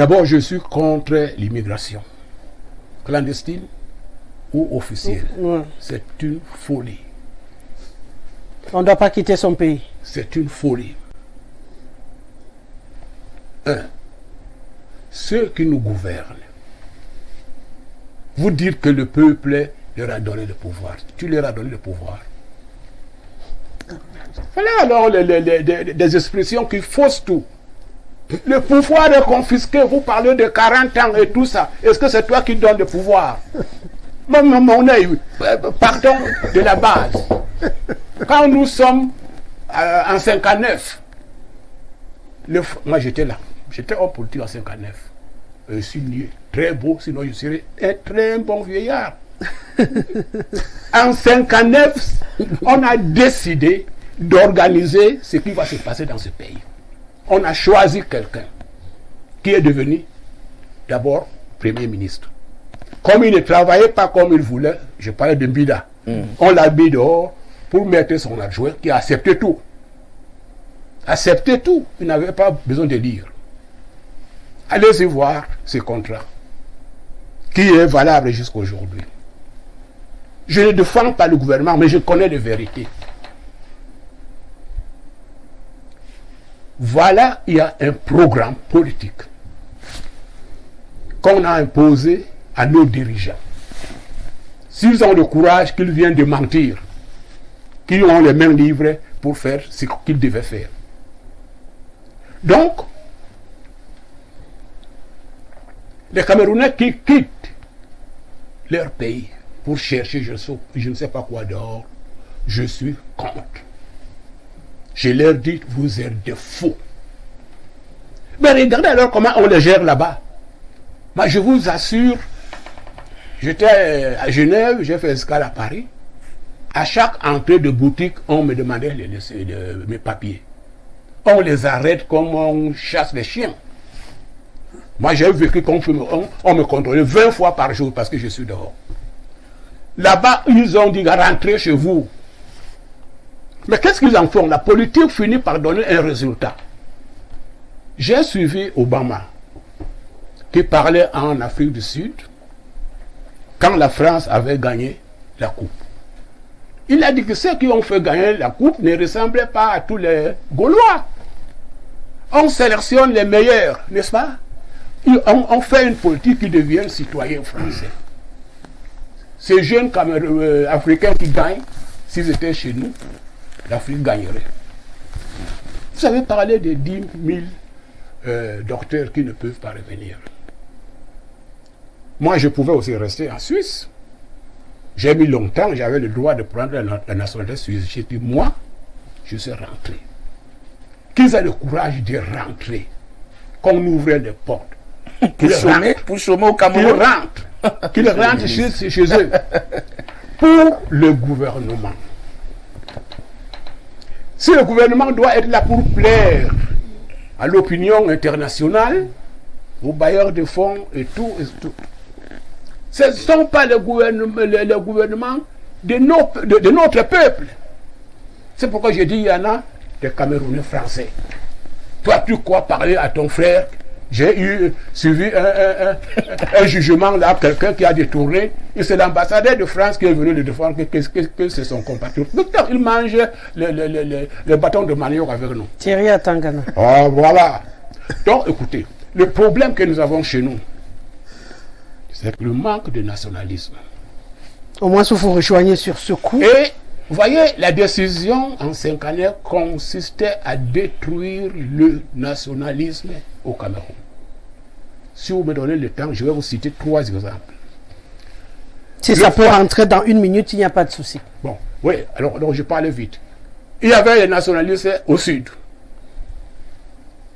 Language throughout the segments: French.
D'abord, je suis contre l'immigration. Clandestine ou officielle. Ouais. C'est une folie. On ne doit pas quitter son pays. C'est une folie. Ceux qui nous gouvernent, vous dites que le peuple leur a donné le pouvoir. Tu leur as donné le pouvoir. Voilà alors des expressions qui faussent tout. Le pouvoir est confisqué, vous parlez de 40 ans et tout ça. Est-ce que c'est toi qui donnes le pouvoir? Mon œil, partons de la base. Quand nous sommes en 59, moi j'étais là, j'étais homme politique en 59. Je suis né très beau, sinon je serais un très bon vieillard. En 59, on a décidé d'organiser ce qui va se passer dans ce pays. On a choisi quelqu'un qui est devenu d'abord Premier ministre. Comme il ne travaillait pas comme il voulait, je parlais de Mbida, on l'a mis dehors pour mettre son adjoint qui a accepté tout. Accepté tout, il n'avait pas besoin de lire. Allez-y voir ce contrat, qui est valable jusqu'à aujourd'hui. Je ne défends pas le gouvernement, mais je connais les vérités. Voilà, il y a un programme politique qu'on a imposé à nos dirigeants. S'ils ont le courage, qu'ils viennent de mentir, qu'ils ont les mains libres pour faire ce qu'ils devaient faire. Donc, les Camerounais qui quittent leur pays pour chercher je ne sais pas quoi dehors, je suis contre. Je leur dis, vous êtes des faux. Mais regardez alors comment on les gère là-bas. Moi, je vous assure, j'étais à Genève, j'ai fait escale à Paris. À chaque entrée de boutique, on me demandait mes papiers. On les arrête comme on chasse les chiens. Moi, j'ai vécu qu'on me contrôlait 20 fois par jour parce que je suis dehors. Là-bas, ils ont dit, rentrez chez vous. Mais qu'est-ce qu'ils en font? La politique finit par donner un résultat. J'ai suivi Obama, qui parlait en Afrique du Sud, quand la France avait gagné la coupe. Il a dit que ceux qui ont fait gagner la coupe ne ressemblaient pas à tous les Gaulois. On sélectionne les meilleurs, n'est-ce pas? On fait une politique qui deviennent citoyens français. Ces jeunes Africains qui gagnent, s'ils étaient chez nous, l'Afrique gagnerait. Vous avez parlé de 10 000 docteurs qui ne peuvent pas revenir. Moi, je pouvais aussi rester en Suisse. J'ai mis longtemps, j'avais le droit de prendre la nationalité suisse. J'ai dit, moi, je suis rentré. Qu'ils aient le courage de rentrer, qu'on ouvre les portes. Pour chômer au Cameroun. Qu'ils rentrent chez eux. Pour le gouvernement. Si le gouvernement doit être là pour plaire à l'opinion internationale, aux bailleurs de fonds et tout, ce ne sont pas les gouvernements de notre peuple. C'est pourquoi je dis il y en a des Camerounais français. Toi, tu crois parler à ton frère? J'ai suivi un jugement là, quelqu'un qui a détourné, et c'est l'ambassadeur de France qui est venu le défendre, que c'est son compatriote. Donc il mange le bâton de manioc avec nous. Thierry Atangana. Ah, voilà. Donc écoutez, le problème que nous avons chez nous, c'est le manque de nationalisme. Au moins, il faut rejoindre sur ce coup. Et vous voyez, la décision en 5 années consistait à détruire le nationalisme au Cameroun. Si vous me donnez le temps, je vais vous citer 3 exemples. Si ça peut rentrer dans 1 minute, il n'y a pas de souci. Bon, oui, alors je parle vite. Il y avait les nationalistes au sud,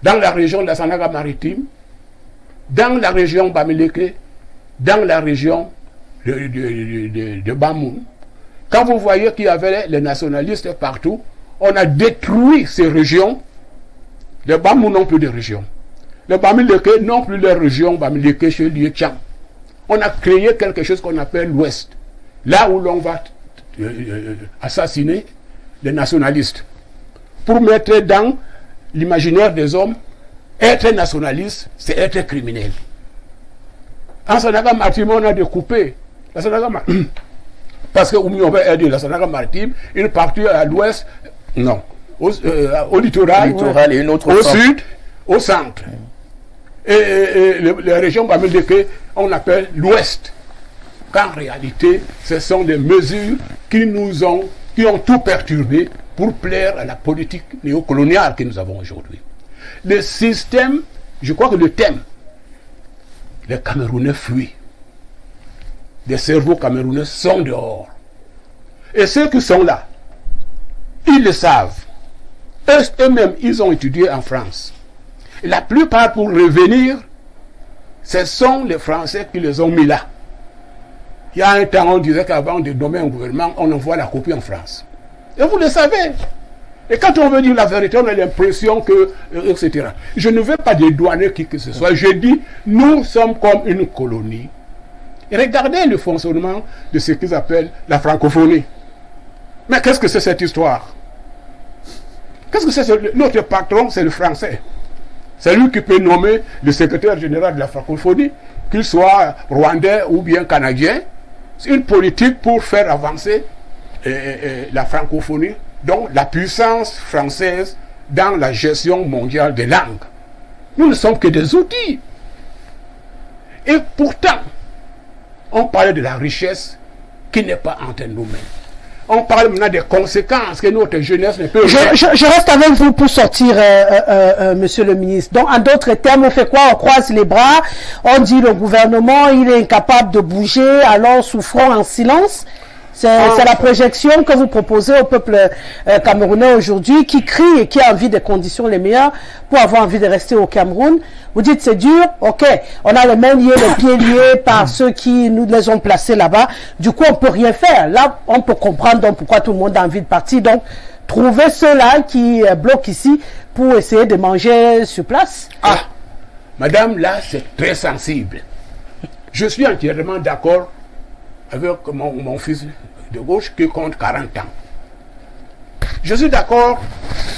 dans la région de la Sanaga maritime, dans la région Bamileke, dans la région de Bamoun. Quand vous voyez qu'il y avait les nationalistes partout, on a détruit ces régions. Les Bamoun n'ont plus de région. Les Bamileke n'ont plus de région, Bamileke chez Lietcham. On a créé quelque chose qu'on appelle l'Ouest. Là où l'on va assassiner les nationalistes. Pour mettre dans l'imaginaire des hommes Être nationaliste, c'est être criminel. En Sanaga Maritime, on a découpé. La Sanaga Maritime, parce que Oumyombe a dit la Sanaga Maritime, une partie à l'ouest, non, au littoral, et une autre au sud, au centre. Et les régions on appelle l'ouest. Qu'en réalité, ce sont des mesures qui ont tout perturbé pour plaire à la politique néocoloniale que nous avons aujourd'hui. Le système, je crois que le thème, les Camerounais fuient. Les cerveaux camerounais sont dehors. Et ceux qui sont là, ils le savent. Eux-mêmes, ils ont étudié en France. Et la plupart, pour revenir, ce sont les Français qui les ont mis là. Il y a un temps, on disait qu'avant de nommer un gouvernement, on envoie la copie en France. Et vous le savez. Et quand on veut dire la vérité, on a l'impression que, etc. Je ne veux pas dédouaner qui que ce soit. Je dis, nous sommes comme une colonie. Et regardez le fonctionnement de ce qu'ils appellent la francophonie. Mais qu'est-ce que c'est cette histoire? Qu'est-ce que c'est? Notre patron, c'est le français. C'est lui qui peut nommer le secrétaire général de la francophonie, qu'il soit rwandais ou bien canadien. C'est une politique pour faire avancer la francophonie, donc la puissance française dans la gestion mondiale des langues. Nous ne sommes que des outils. Et pourtant, on parlait de la richesse qui n'est pas entre nous-mêmes. On parle maintenant des conséquences que notre jeunesse ne peut pas. Je reste avec vous pour sortir, monsieur le ministre. Donc, en d'autres termes, on fait quoi? On croise les bras, on dit le gouvernement, il est incapable de bouger, alors souffrons en silence. C'est la projection que vous proposez au peuple camerounais aujourd'hui, qui crie et qui a envie des conditions les meilleures pour avoir envie de rester au Cameroun. Vous dites c'est dur, ok, on a les mains liées, les pieds liés par ceux qui nous les ont placés là-bas. Du coup, on peut rien faire. Là, on peut comprendre donc pourquoi tout le monde a envie de partir. Donc, trouver ceux-là qui bloquent ici pour essayer de manger sur place. Ah, madame, là, c'est très sensible. Je suis entièrement d'accord avec mon fils de gauche qui compte 40 ans. Je suis d'accord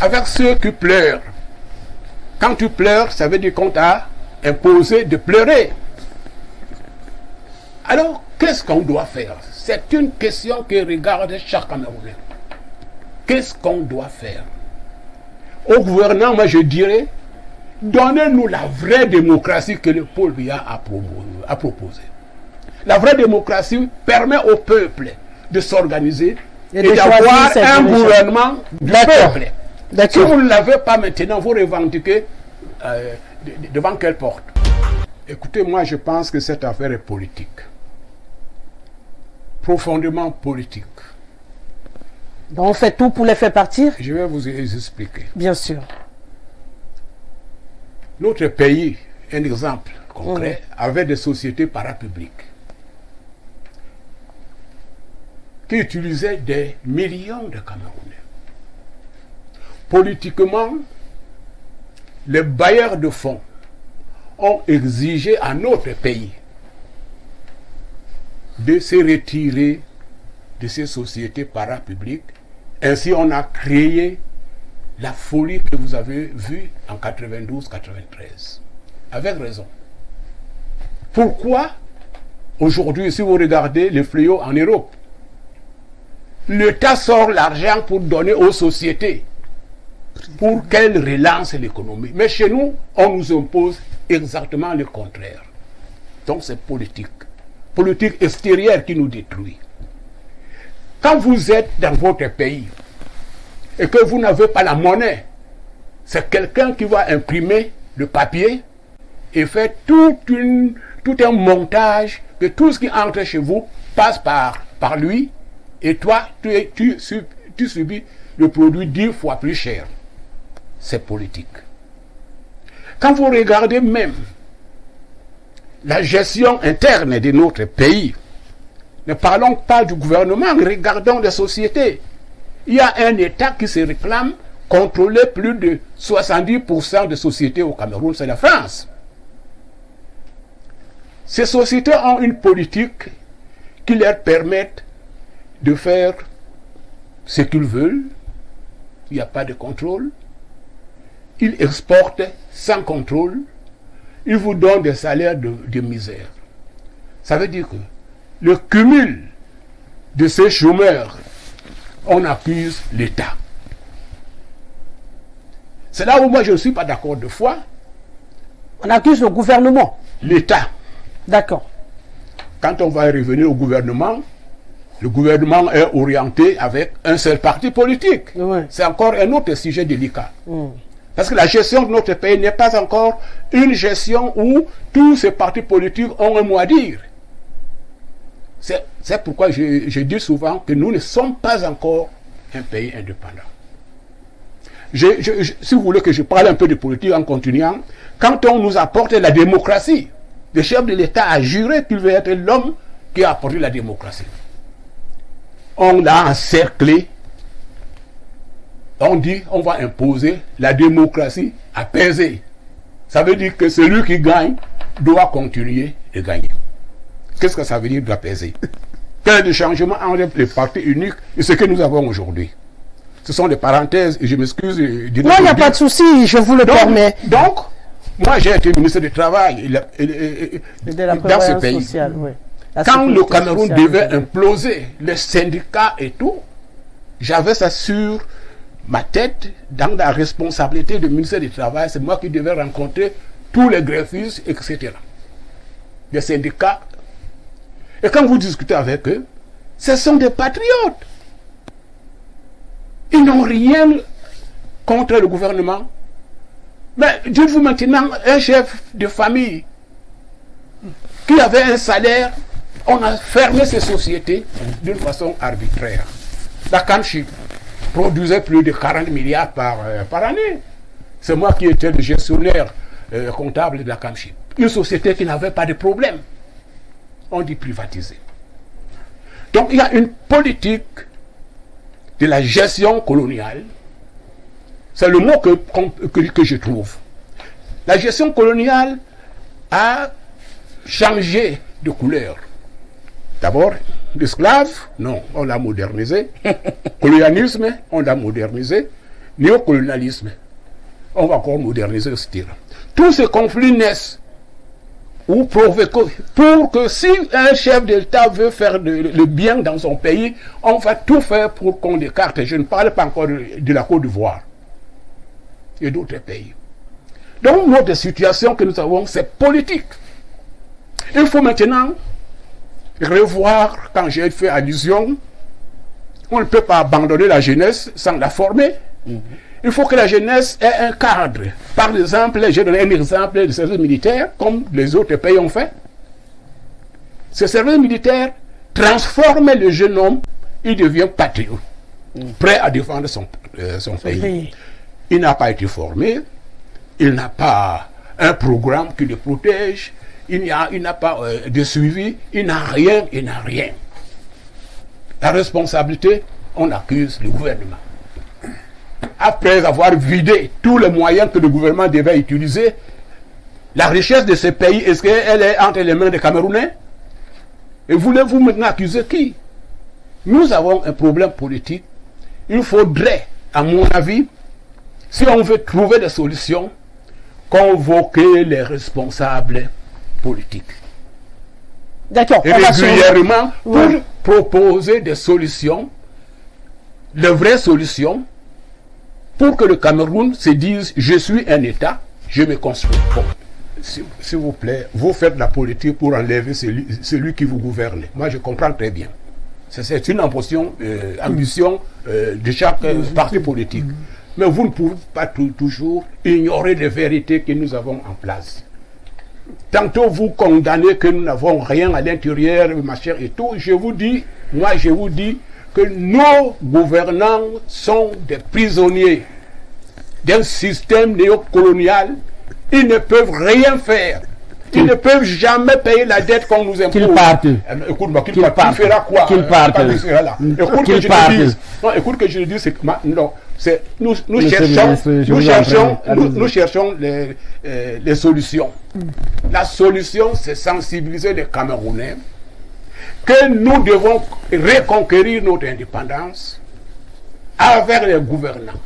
avec ceux qui pleurent. Quand tu pleures, ça veut dire qu'on t'a imposé de pleurer. Alors, qu'est-ce qu'on doit faire? C'est une question que regarde chaque Camerounais. Qu'est-ce qu'on doit faire? Au gouvernement, moi je dirais, donnez-nous la vraie démocratie que le Paul Biya a proposée. La vraie démocratie permet au peuple de s'organiser et d'avoir un gouvernement du peuple. Si vous ne l'avez pas maintenant, vous revendiquez devant quelle porte? Écoutez, moi je pense que cette affaire est politique. Profondément politique. Donc on fait tout pour les faire partir? Je vais vous expliquer. Bien sûr. Notre pays, un exemple concret, avait des sociétés parapubliques qui utilisaient des millions de Camerounais. Politiquement, les bailleurs de fonds ont exigé à notre pays de se retirer de ces sociétés parapubliques. Ainsi, on a créé la folie que vous avez vue en 92-93. Avec raison. Pourquoi aujourd'hui, si vous regardez les fléaux en Europe, l'État sort l'argent pour donner aux sociétés, pour qu'elles relancent l'économie. Mais chez nous, on nous impose exactement le contraire. Donc c'est politique. Politique extérieure qui nous détruit. Quand vous êtes dans votre pays et que vous n'avez pas la monnaie, c'est quelqu'un qui va imprimer le papier et faire tout un montage que tout ce qui entre chez vous passe par lui. Et toi, tu subis le produit 10 fois plus cher. C'est politique. Quand vous regardez même la gestion interne de notre pays, ne parlons pas du gouvernement, regardons les sociétés. Il y a un État qui se réclame contrôler plus de 70% des sociétés au Cameroun, c'est la France. Ces sociétés ont une politique qui leur permet de faire ce qu'ils veulent. Il n'y a pas de contrôle. ils exportent sans contrôle, ils vous donnent des salaires de misère. Ça veut dire que le cumul de ces chômeurs, on accuse l'État. C'est là où moi je ne suis pas d'accord de foi. On accuse le gouvernement. L'État. D'accord. Quand on va revenir au gouvernement, le gouvernement est orienté avec un seul parti politique. Oui. C'est encore un autre sujet délicat. Parce que la gestion de notre pays n'est pas encore une gestion où tous ces partis politiques ont un mot à dire. C'est pourquoi je dis souvent que nous ne sommes pas encore un pays indépendant. Si vous voulez que je parle un peu de politique en continuant, quand on nous apporte la démocratie, le chef de l'État a juré qu'il veut être l'homme qui a apporté la démocratie. On l'a encerclé. On dit on va imposer la démocratie apaisée. Ça veut dire que celui qui gagne doit continuer de gagner. Qu'est-ce que ça veut dire d'apaiser? Quel est le changement entre les partis uniques et ce que nous avons aujourd'hui? Ce sont des parenthèses et je m'excuse. Non, il n'y a pas de souci, je vous le permets. Donc, moi j'ai été ministre du Travail dans ce pays. Sociale, oui. Quand le Cameroun devait imploser les syndicats et tout, j'avais ça sur ma tête, dans la responsabilité du ministère du Travail, c'est moi qui devais rencontrer tous les greffistes, etc. Les syndicats. Et quand vous discutez avec eux, ce sont des patriotes. Ils n'ont rien contre le gouvernement. Mais dites-vous maintenant, un chef de famille qui avait un salaire, on a fermé ces sociétés d'une façon arbitraire. La Camchip produisait plus de 40 milliards par année. C'est moi qui étais le gestionnaire comptable de la Camchip. Une société qui n'avait pas de problème. On dit privatiser. Donc il y a une politique de la gestion coloniale. C'est le mot que je trouve. La gestion coloniale a changé de couleur. D'abord, l'esclave, non, on l'a modernisé. Colonialisme, on l'a modernisé. Néocolonialisme, on va encore moderniser le style. Tous ces conflits naissent ou provoquent pour que si un chef d'État veut faire le bien dans son pays, on va tout faire pour qu'on l'écarte. Je ne parle pas encore de la Côte d'Ivoire et d'autres pays. Donc notre situation que nous avons, c'est politique. Il faut maintenant revoir, quand j'ai fait allusion, on ne peut pas abandonner la jeunesse sans la former. Il faut que la jeunesse ait un cadre. Par exemple, j'ai donné un exemple de service militaire, comme les autres pays ont fait. Ce service militaire transforme le jeune homme, il devient patriote, prêt à défendre son pays. Il n'a pas été formé, il n'a pas un programme qui le protège, il n'a pas de suivi, il n'a rien. La responsabilité, on accuse le gouvernement. Après avoir vidé tous les moyens que le gouvernement devait utiliser, la richesse de ce pays, est-ce qu'elle est entre les mains des Camerounais? Et voulez-vous maintenant accuser qui? Nous avons un problème politique. Il faudrait, à mon avis, si on veut trouver des solutions, convoquer les responsables politiques. D'accord. Et régulièrement, pour proposer des solutions, de vraies solutions, pour que le Cameroun se dise, je suis un État, je me construis. Bon, s'il vous plaît, vous faites la politique pour enlever celui qui vous gouverne. Moi, je comprends très bien. C'est une ambition de chaque parti politique. Mais vous ne pouvez pas toujours ignorer les vérités que nous avons en place. Tantôt vous condamnez que nous n'avons rien à l'intérieur, machin et tout. Je vous dis que nos gouvernants sont des prisonniers d'un système néocolonial. Ils ne peuvent rien faire. Ils ne peuvent jamais payer la dette qu'on nous impose. Qu'ils partent. Écoute-moi, qu'ils partent. Tu feras quoi? Qu'ils partent. Écoute que je le dise, c'est que non. Nous cherchons les solutions. La solution, c'est sensibiliser les Camerounais que nous devons reconquérir notre indépendance avec les gouvernants.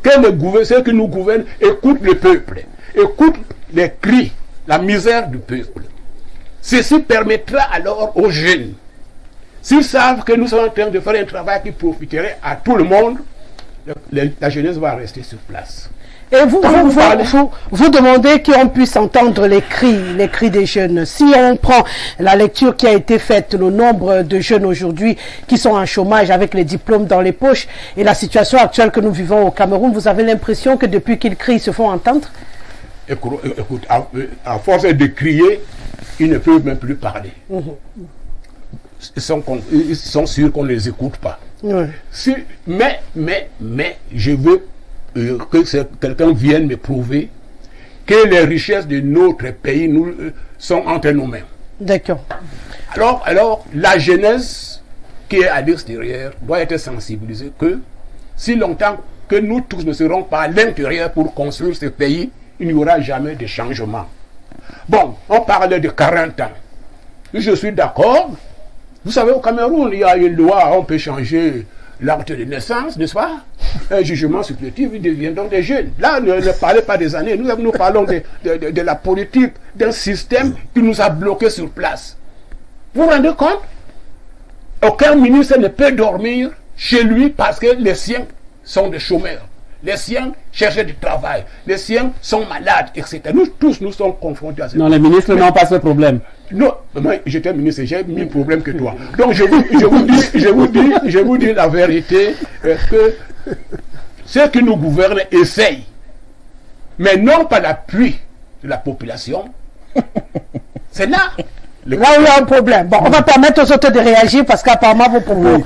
que ceux qui nous gouvernent écoutent le peuple, écoutent les cris, la misère du peuple. Ceci permettra alors aux jeunes, s'ils savent que nous sommes en train de faire un travail qui profiterait à tout le monde, la jeunesse va rester sur place. Et vous demandez qu'on puisse entendre les cris des jeunes. Si on prend la lecture qui a été faite, le nombre de jeunes aujourd'hui qui sont en chômage avec les diplômes dans les poches et la situation actuelle que nous vivons au Cameroun, vous avez l'impression que depuis qu'ils crient, ils se font entendre? Écoute, à force de crier, ils ne peuvent même plus parler. Ils sont sûrs qu'on ne les écoute pas. Oui. Mais, je veux que quelqu'un vienne me prouver que les richesses de notre pays sont entre nos mains. D'accord. Alors, la jeunesse qui est à l'extérieur doit être sensibilisée que si longtemps que nous tous ne serons pas à l'intérieur pour construire ce pays, il n'y aura jamais de changement. Bon, on parle de 40 ans. Je suis d'accord. Vous savez, au Cameroun, il y a une loi, on peut changer l'acte de naissance, n'est-ce pas? Un jugement supplétif, ils deviennent donc des jeunes. Là, ne parlez pas des années, nous parlons de la politique, d'un système qui nous a bloqués sur place. Vous vous rendez compte? Aucun ministre ne peut dormir chez lui parce que les siens sont des chômeurs. Les siens cherchent du travail. Les siens sont malades, etc. Nous tous, nous sommes confrontés à ça. Non, les ministres n'ont pas ce problème. Non, moi, j'étais ministre, j'ai mille problèmes que toi. Donc, je vous dis la vérité, que ceux qui nous gouvernent essayent, mais non pas l'appui de la population. C'est là. Là où il y a un problème. Bon, on va permettre aux autres de réagir parce qu'apparemment vos propos